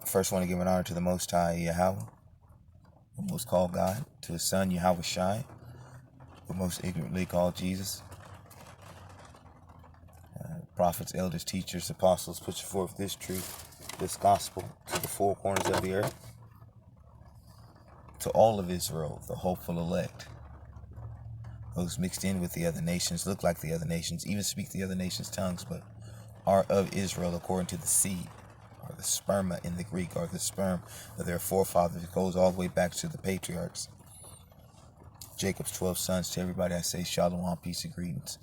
First, want to give an honor to the Most High Yahweh, who most called God, to His Son Yahweh Shai, who most ignorantly called Jesus. Prophets, elders, teachers, apostles, push forth this truth, this gospel, to the four corners of the earth, to all of Israel, the hopeful elect, those mixed in with the other nations, look like the other nations, even speak the other nations' tongues, but are of Israel according to the seed, or the sperma in the Greek, or the sperm of their forefathers. It goes all the way back to the patriarchs. Jacob's 12 sons. To everybody I say shalom, peace and greetings.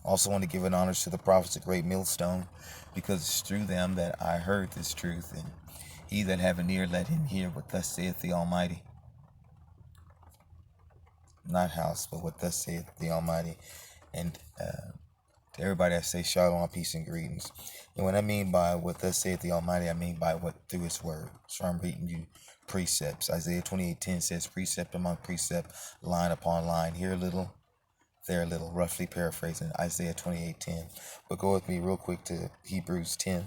Also want to give an honor to the prophets of Great Millstone, because it's through them that I heard this truth, and he that have an ear, let him hear what thus saith the Almighty. Not house, but what thus saith the Almighty. And to everybody I say shalom, peace and greetings. And what I mean by what thus saith the Almighty, I mean by what through His word. So I'm reading you precepts. Isaiah 28:10 says, precept among precept, line upon line, here a little, there a little, roughly paraphrasing Isaiah 28:10. But go with me real quick to Hebrews 10. I'm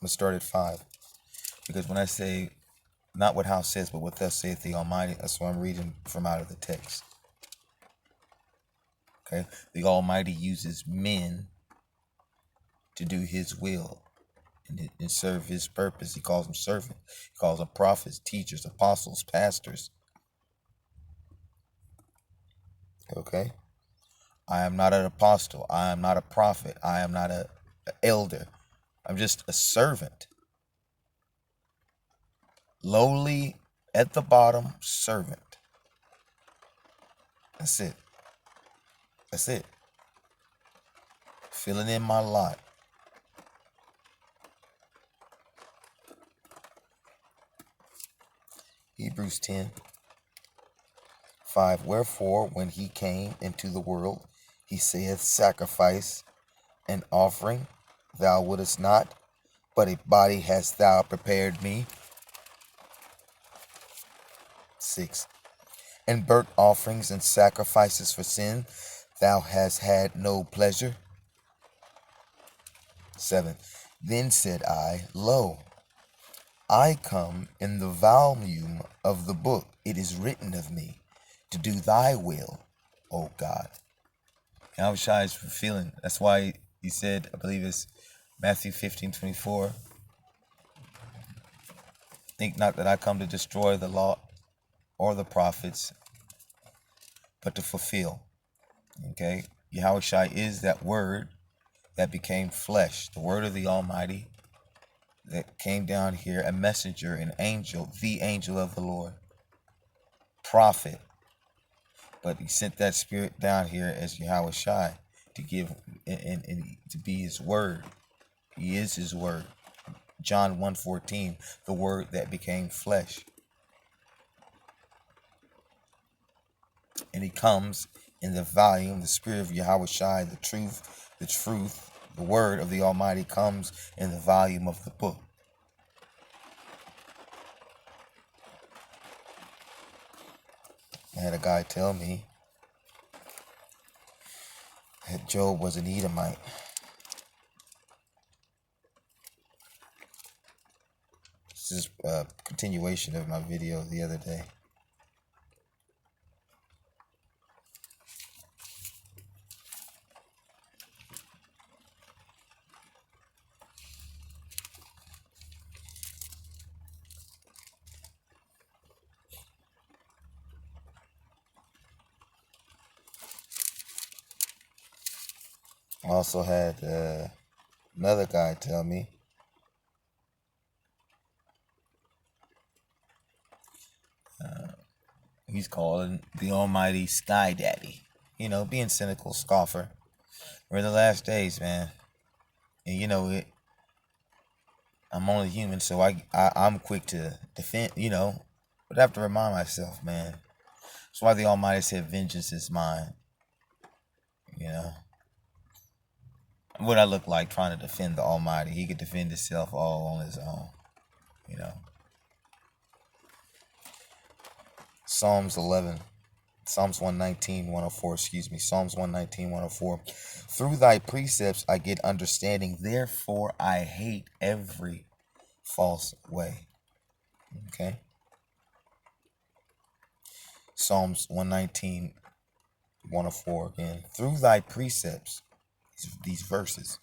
going to start at 5. Because when I say, not what house says, but what thus saith the Almighty, that's what I'm reading from out of the text. Okay? The Almighty uses men to do His will and serve His purpose. He calls them servants. He calls them prophets, teachers, apostles, pastors. Okay? I am not an apostle. I am not a prophet. I am not an elder. I'm just a servant. Lowly, at the bottom, servant. That's it. That's it. Filling in my lot. Hebrews 10:5. Wherefore, when He came into the world, He saith, sacrifice and offering thou wouldest not, but a body hast thou prepared me. 6. And burnt offerings and sacrifices for sin thou hast had no pleasure. 7. Then said I, lo, I come in the volume of the book. It is written of me to do thy will, O God. Yahushua is fulfilling. That's why he said, I believe it's Matthew 15:24. Think not that I come to destroy the law or the prophets, but to fulfill. Okay? Yahushua is that word that became flesh, the word of the Almighty that came down here, a messenger, an angel, the angel of the Lord, prophet. But He sent that spirit down here as Yahushua to give and to be His word. He is His word. John 1:14, the word that became flesh. And He comes in the volume, the spirit of Yahushua, the truth, the word of the Almighty comes in the volume of the book. I had a guy tell me that Job was an Edomite. This is a continuation of my video the other day. I also had another guy tell me he's calling the Almighty Sky Daddy. You know, being cynical, scoffer. We're in the last days, man. And you know it. I'm only human, so I'm quick to defend, but I have to remind myself, man. That's why the Almighty said, vengeance is mine. What I look like trying to defend the Almighty. He could defend himself all on his own, Psalms 11, Psalms 119, 104, excuse me. Psalms 119, 104. Through thy precepts I get understanding, therefore I hate every false way. Okay. Psalms 119, 104 again. Through thy precepts, these verses,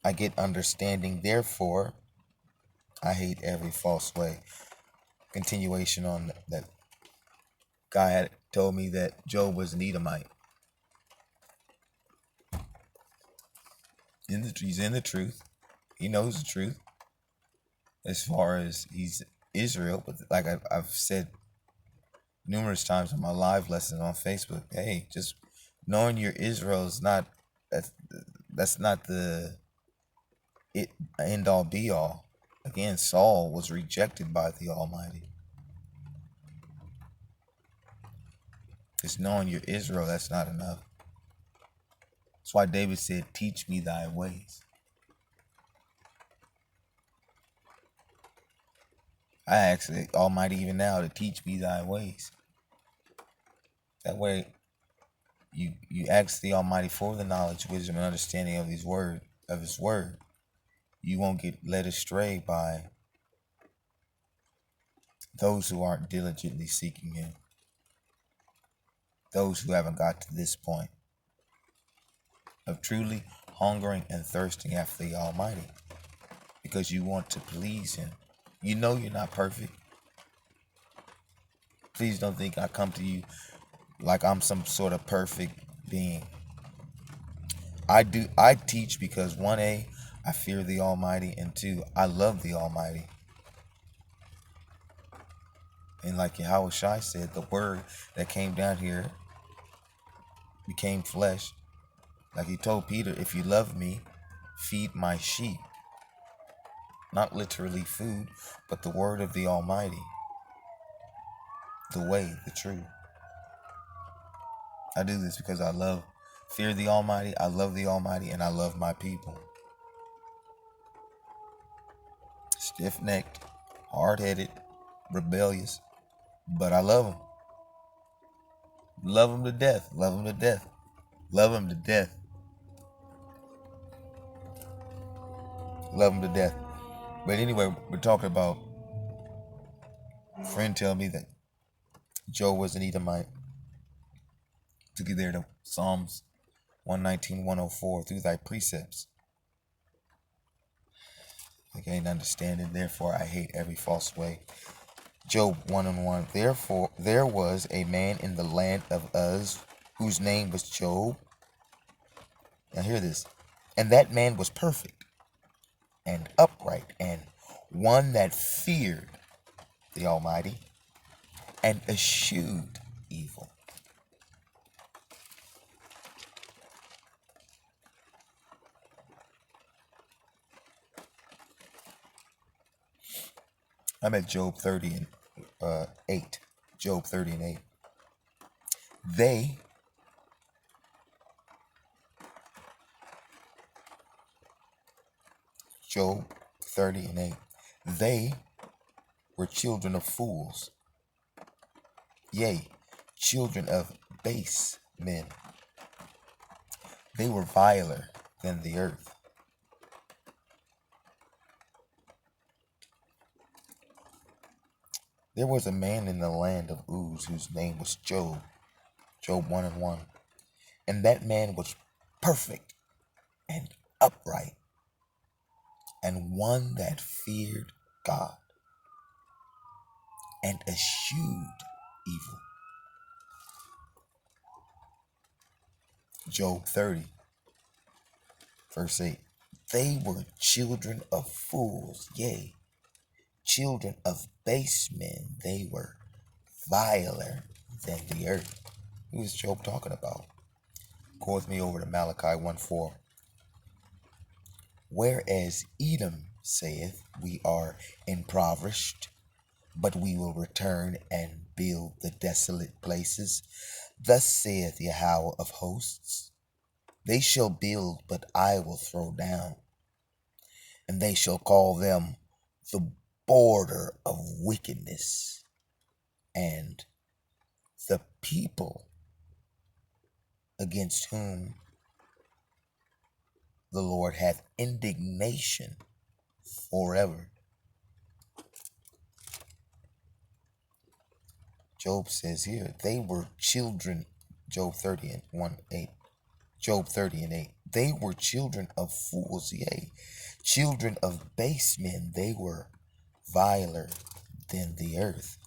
I get understanding, therefore I hate every false way. Continuation on that. Guy had told me that Job was an Edomite. He's in the truth. He knows the truth as far as he's Israel. But like I've said numerous times in my live lesson on Facebook, hey, just knowing you're Israel is not, that's not the end all be all. Again, Saul was rejected by the Almighty. Just knowing you're Israel, that's not enough. That's why David said, teach me thy ways. I ask the Almighty even now to teach me thy ways. That way you ask the Almighty for the knowledge, wisdom, and understanding of his word. You won't get led astray by those who aren't diligently seeking him. Those who haven't got to this point of truly hungering and thirsting after the Almighty, because you want to please him. You know you're not perfect. Please don't think I come to you like I'm some sort of perfect being. I teach because 1A, I fear the Almighty, and 2, I love the Almighty. And like Yahweh Shai said, the word that came down here became flesh. Like he told Peter, if you love me, feed my sheep. Not literally food, but the word of the Almighty. The way, the truth. I do this because I fear the Almighty, I love the Almighty, and I love my people. Stiff-necked, hard-headed, rebellious, but I love them. Love them to death. Love them to death. Love them to death. Love them to death. But anyway, we're talking about, a friend tell me that Job was an Edomite. Took you there to Psalms 119, 104. Through thy precepts I gain understanding, therefore I hate every false way. Job 1:1. Therefore there was a man in the land of Uz whose name was Job. Now hear this. And that man was perfect and upright, and one that feared the Almighty and eschewed evil. I'm at Job 30 and 8. Job 30 and 8. Job 30 and 8. They were children of fools, yea, children of base men. They were viler than the earth. There was a man in the land of Uz whose name was Job. Job 1:1. And that man was perfect and upright, and one that feared God and eschewed evil. Job 30, verse 8. They were children of fools, yea, children of base men. They were viler than the earth. Who is Job talking about? Go with me over to Malachi 1:4. Whereas Edom saith, we are impoverished, but we will return and build the desolate places. Thus saith Yahweh of hosts, they shall build, but I will throw down, and they shall call them the border of wickedness and the people against whom the Lord hath indignation forever. Job says here, they were children, Job 30 and 1:8. Job 30 and 8. They were children of fools, yea, children of base men. They were viler than the earth.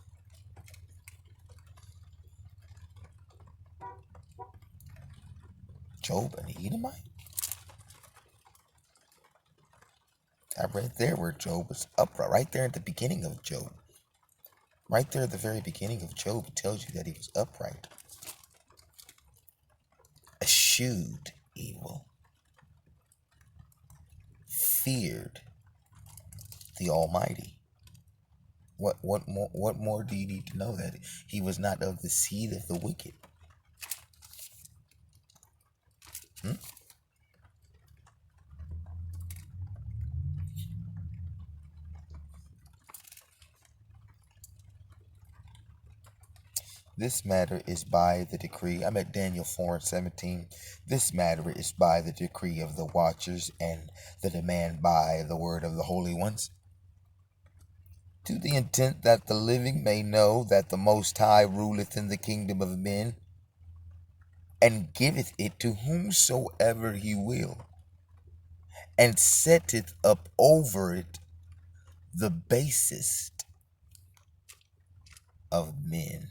Job an Edomite? I read there where Job was upright. Right there at the beginning of Job. Right there at the very beginning of Job, it tells you that he was upright. Eschewed evil. Feared the Almighty. What more do you need to know? That he was not of the seed of the wicked? This matter is by the decree. I'm at Daniel 4:17. This matter is by the decree of the watchers and the demand by the word of the holy ones, to the intent that the living may know that the Most High ruleth in the kingdom of men, and giveth it to whomsoever he will, and setteth up over it the basest of men.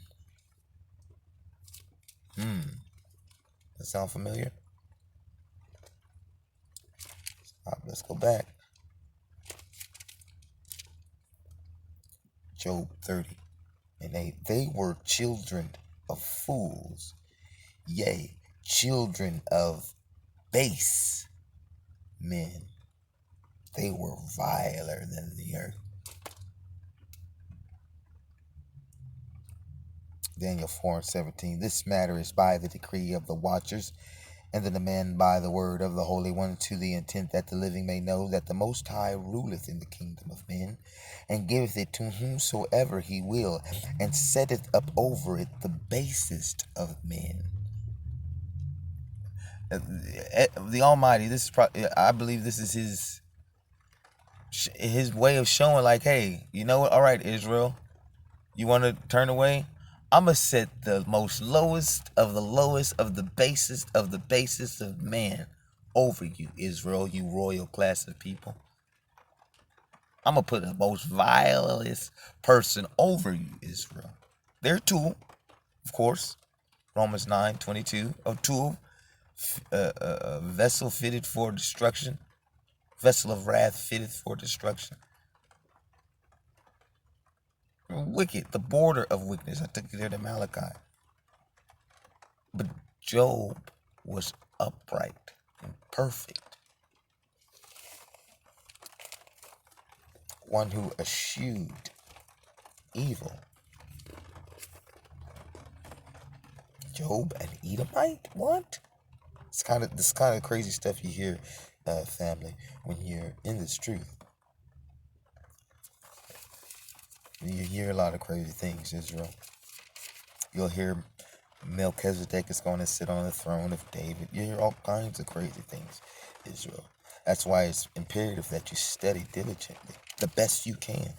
That sound familiar? Let's go back. Job 30 and 8. They were children of fools, yea, children of base men. They were viler than the earth. Daniel 4:17. This matter is by the decree of the watchers and the demand by the word of the Holy One, to the intent that the living may know that the Most High ruleth in the kingdom of men, and giveth it to whomsoever he will, and setteth up over it the basest of men. The Almighty, this is I believe this is his way of showing, like, hey, you know what? All right, Israel, you want to turn away? I'm going to set the most lowest of the lowest of the basest of man over you, Israel, you royal class of people. I'm going to put the most vilest person over you, Israel. Their tool, of course, Romans 9:22, a tool, a vessel fitted for destruction, vessel of wrath fitted for destruction. Wicked, the border of wickedness. I took you there to Malachi. But Job was upright and perfect. One who eschewed evil. Job an Edomite? What? This kind of crazy stuff you hear, family, when you're in this truth. You hear a lot of crazy things, Israel. You'll hear Melchizedek is going to sit on the throne of David. You hear all kinds of crazy things, Israel. That's why it's imperative that you study diligently, the best you can.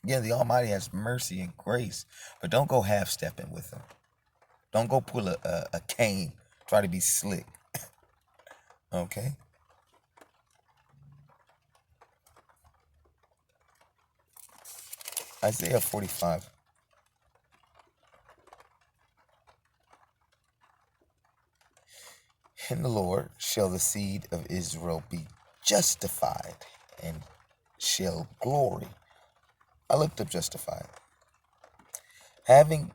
Yeah, the Almighty has mercy and grace, but don't go half-stepping with him. Don't go pull a cane, try to be slick. Okay? Isaiah 45. In the Lord shall the seed of Israel be justified and shall glory. I looked up justified. Having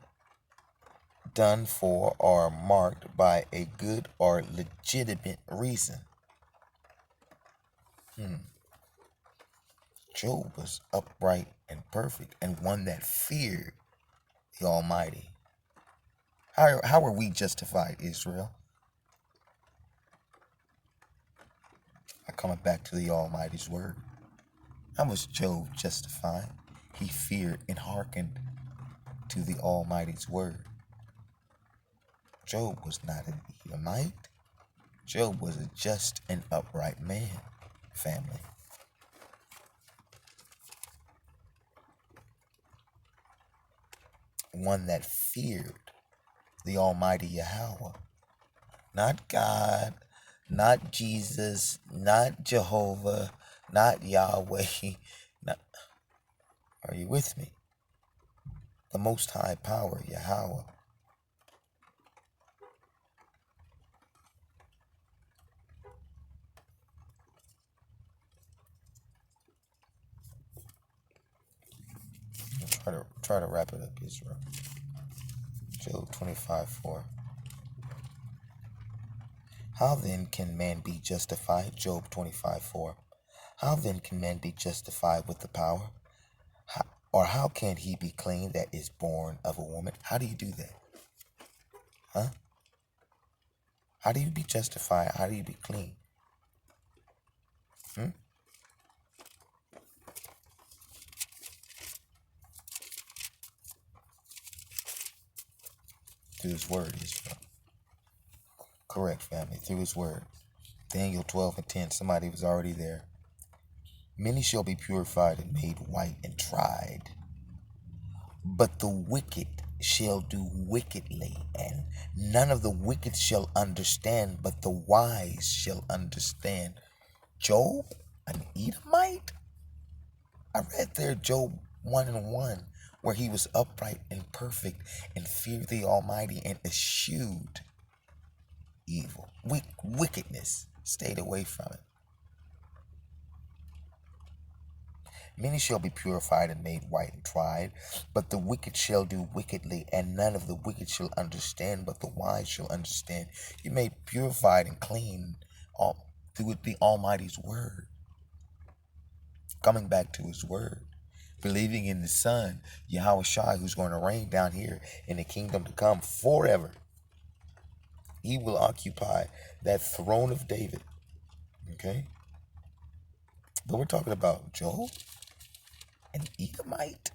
done for or marked by a good or legitimate reason. Job was upright and perfect, and one that feared the Almighty. How are we justified, Israel? I'm coming back to the Almighty's word. How was Job justified? He feared and hearkened to the Almighty's word. Job was not an Edomite. Job was a just and upright man, family. One that feared the Almighty Yahweh. Not God, not Jesus, not Jehovah, not Yahweh. Are you with me? The Most High Power, Yahweh. Try to wrap it up, Israel. Job 25:4. How then can man be justified? Job 25:4. How then can man be justified with the power? Or how can he be clean that is born of a woman? How do you do that? Huh? How do you be justified? How do you be clean? Through his word, Israel. Correct, family. Through his word. Daniel 12:10. Somebody was already there. Many shall be purified and made white and tried. But the wicked shall do wickedly, and none of the wicked shall understand, but the wise shall understand. Job, an Edomite? I read there Job 1:1, where he was upright and perfect and feared the Almighty and eschewed evil. Wickedness. Stayed away from it. Many shall be purified and made white and tried, but the wicked shall do wickedly, and none of the wicked shall understand, but the wise shall understand. You made purified and clean through the Almighty's word. Coming back to his word. Believing in the Son, Yahweh Shai, who's going to reign down here in the kingdom to come forever. He will occupy that throne of David. Okay? But we're talking about Job, an Edomite,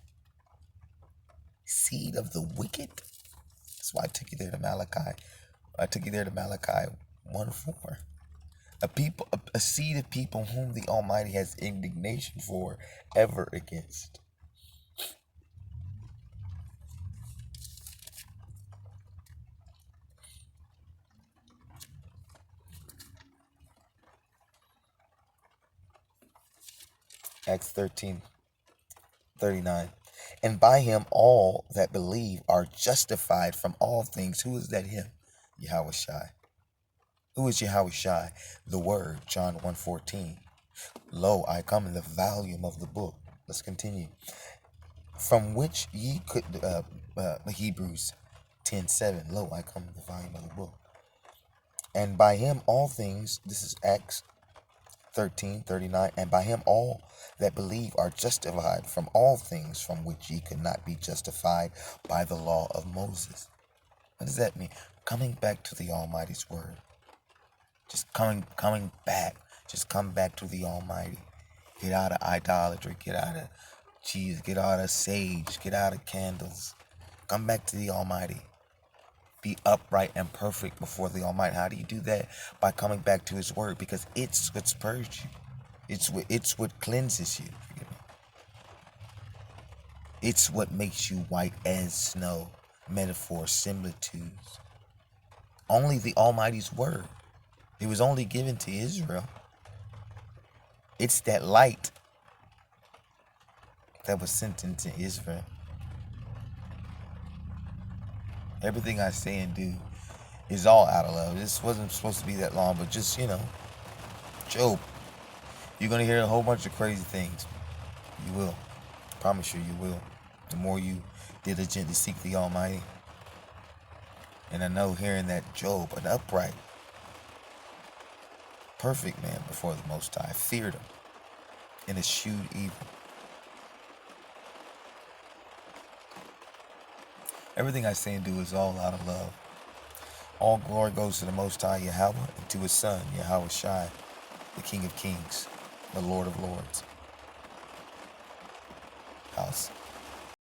seed of the wicked. That's why I took you there to Malachi. I took you there to Malachi 1:4. A seed of people whom the Almighty has indignation for, ever against. Acts 13:39. And by him all that believe are justified from all things. Who is that him? Yahweh Shai. Who is Yahweh Shai? The Word, John 1:14. Lo, I come in the volume of the book. Let's continue. From which ye could, Hebrews 10:7. Lo, I come in the volume of the book. And by him all things, this is Acts 13:39. And by him all that believe are justified from all things from which ye could not be justified by the law of Moses. What does that mean? Coming back to the Almighty's word. Just coming back. Just come back to the Almighty. Get out of idolatry. Get out of Jesus. Get out of sage. Get out of candles. Come back to the Almighty. Be upright and perfect before the Almighty. How do you do that? By coming back to his word, because it's what's purged you. It's what cleanses you. It's what makes you white as snow. Metaphors, similitudes. Only the Almighty's word. It was only given to Israel. It's that light that was sent into Israel. Everything I say and do is all out of love. This wasn't supposed to be that long, but just, Job. You're going to hear a whole bunch of crazy things. You will. I promise you, you will. The more you diligently seek the Almighty. And I know hearing that Job, an upright, perfect man before the Most High, feared him and eschewed evil. Everything I say and do is all out of love. All glory goes to the Most High Yahweh and to his Son, Yahweh Shai, the King of Kings, the Lord of Lords. House.